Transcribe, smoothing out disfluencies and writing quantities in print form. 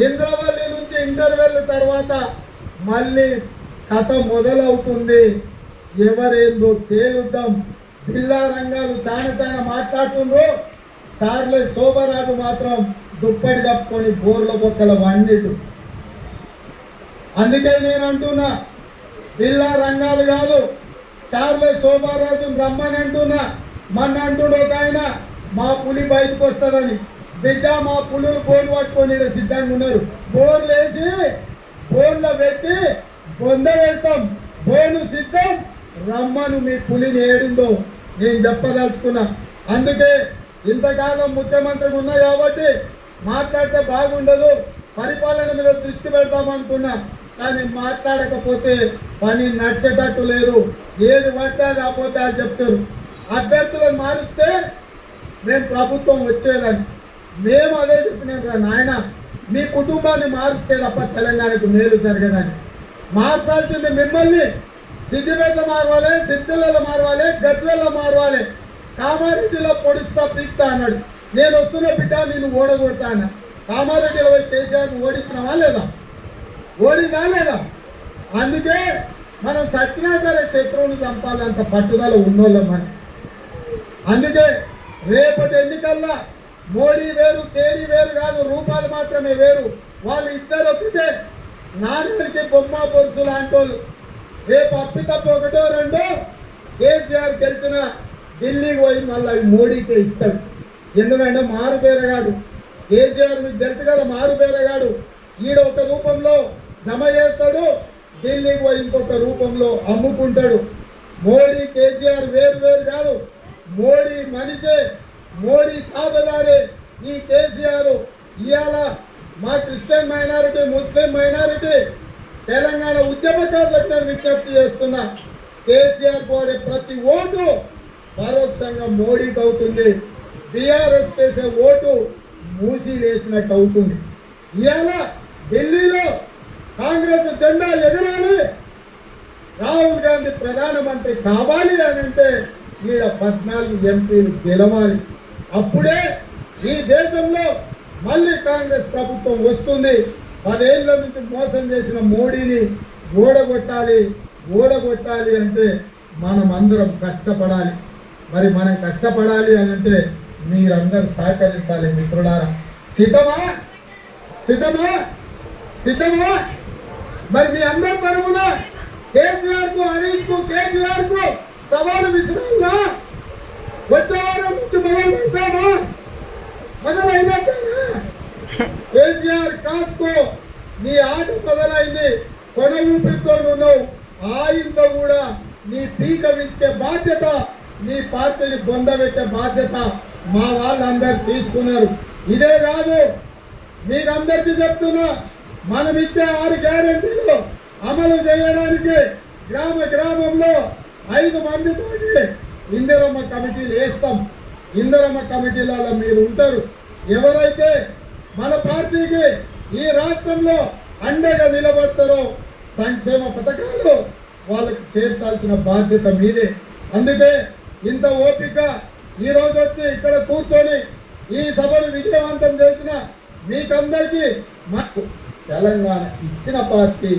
ఇంద్రవల్లి నుంచి ఇంటర్వెల్ తర్వాత మళ్ళీ కథ మొదలవుతుంది. ఎవరేందో తేలుద్దాం. జిల్లా రంగాలు చాలా మాట్లాడుతుండ్రు. చార్లెస్ శోభరాజు మాత్రం దుప్పటి కప్పుకొని బోర్ల బొక్కల వండిడు. అందుకే నేను అంటున్నా, జిల్లా రంగాలు కాదు, చార్లెస్ శోభరాజు రమ్మని అంటున్నా. మన అంటుడు ఒక ఆయన, మా పులి బయటకు వస్తుందని. బిడ్డ, మా పులులు బోర్లు పట్టుకొని సిద్ధంగా ఉన్నారు. బోర్లు వేసి బోన్లో పెట్టి బొంద పెడతాం. బోను సిద్ధం, రమ్మను మీ పులిని ఏడిందో నేను చెప్పదలుచుకున్నా. అందుకే ఇంతకాలం ముఖ్యమంత్రిగా ఉన్నా కాబట్టి మాట్లాడితే బాగుండదు, పరిపాలన మీద దృష్టి పెడతామనుకున్నా. కానీ మాట్లాడకపోతే పని నడిచేటట్టు లేదు. ఏది పట్టా కాకపోతే అది చెప్తారు. అభ్యర్థులను మారిస్తే మేము ప్రభుత్వం వచ్చేదని మేము అదే చెప్పినాం. నాయన, మీ కుటుంబాన్ని మారిస్తే తప్ప తెలంగాణకు మేలు జరగదని. మార్చాల్సింది మిమ్మల్ని. సిద్దిపేట మారవాలి, సిరిసిల్లలో మారవాలి, గద్వేల్లో మారవాలి. కామారెడ్డిలో పొడుస్తా పీక్తా అన్నాడు. నేను వస్తున్న బిడ్డ నేను ఓడగొడతా అన్న. కామారెడ్డిలో పోయి కేసీఆర్ని ఓడించినావా లేదా? ఓడినా లేదా? అందుకే మనం సచ్చినా సరే శత్రువుని చంపాలంత పట్టుదల ఉన్నోళ్ళం మనం. అందుకే రేపటి ఎన్నికల్లో మోడీ వేరు, తేడీ వేరు కాదు, రూపాయలు మాత్రమే వేరు. వాళ్ళు ఇద్దరు ఒకటే, నాన్నకి బొమ్మ పొరుసు లాంటి వాళ్ళు. రేపు అప్పితప్ప ఒకటో రెండో కేసీఆర్ గెలిచిన ఢిల్లీకి పోయి మళ్ళీ అవి మోడీకే ఇస్తాడు. ఎందుకంటే మారుపేరగాడు కేసీఆర్, మీకు తెలుసు కదా, మారుపేరగాడు. ఈడ ఒక రూపంలో జమ చేస్తాడు, ఢిల్లీకి పోయి ఇంకొక రూపంలో అమ్ముకుంటాడు. మోడీ కేసీఆర్ వేరు వేరు కాదు, మోడీ మనిషే, మోడీ తాబేదారే. ఈ కేసీఆర్ ఇవాళ మా క్రిస్టియన్ మైనారిటీ, ముస్లిం మైనారిటీ, తెలంగాణ ఉద్యమకారులకు నేను విజ్ఞప్తి చేస్తున్నా. కేసీఆర్ పోడే ప్రతి ఓటు పరోక్షంగా మోడీకి అవుతుంది. బీఆర్ఎస్ చేసే ఓటు మూసీలేసినట్టు అవుతుంది. ఇవాళ ఢిల్లీలో కాంగ్రెస్ జెండా ఎగరాలి, రాహుల్ గాంధీ ప్రధానమంత్రి కావాలి అని అంటే ఈడ 14 ఎంపీలు గెలవాలి. అప్పుడే ఈ దేశంలో మళ్ళీ కాంగ్రెస్ ప్రభుత్వం వస్తుంది. 10 ఏళ్ల నుంచి మోసం చేసిన మోడీని ఓడగొట్టాలి అంటే మనం అందరం కష్టపడాలి. మరి మనం కష్టపడాలి అని అంటే మీరందరూ సహకరించాలి. మిత్రులారా, సిద్ధమా? మరి మీ అందరి తరఫున కేసీఆర్ కు, హరీష్ కు, కేటీఆర్ కు సవాలు విసిరాలా? వచ్చే వారం నుంచి మొదలు పెడతామా? మొదలైనట్టేనా? కేసీఆర్ కాస్కో నీ ఆట మొదలైంది. కొన ఊపిరితో ఉన్నావు. ఆయనతో కూడా నీ పీక విసికే బాధ్యత, నీ పార్టీని బొందబెట్టే బాధ్యత మా వాళ్ళందరూ తీసుకున్నారు. ఇదే కాదు, మీకందరికీ చెప్తున్నా, మనం ఇచ్చే 6 గ్యారెంటీలు అమలు చేయడానికి గ్రామంలో 5 మందితో ఇందిరమ్మ కమిటీలు వేస్తాం. ఇందిరమ్మ కమిటీలలో మీరు ఉంటారు. ఎవరైతే మన పార్టీకి ఈ రాష్ట్రంలో అండగా నిలబడతారో సంక్షేమ పథకాలు వాళ్ళకి చేర్చాల్సిన బాధ్యత మీదే. అందుకే ఇంత ఓపిక ఈరోజు వచ్చి ఇక్కడ కూర్చొని ఈ సభను విజయవంతం చేసిన మీకందరికీ మాకు తెలంగాణ ఇచ్చిన పార్టీ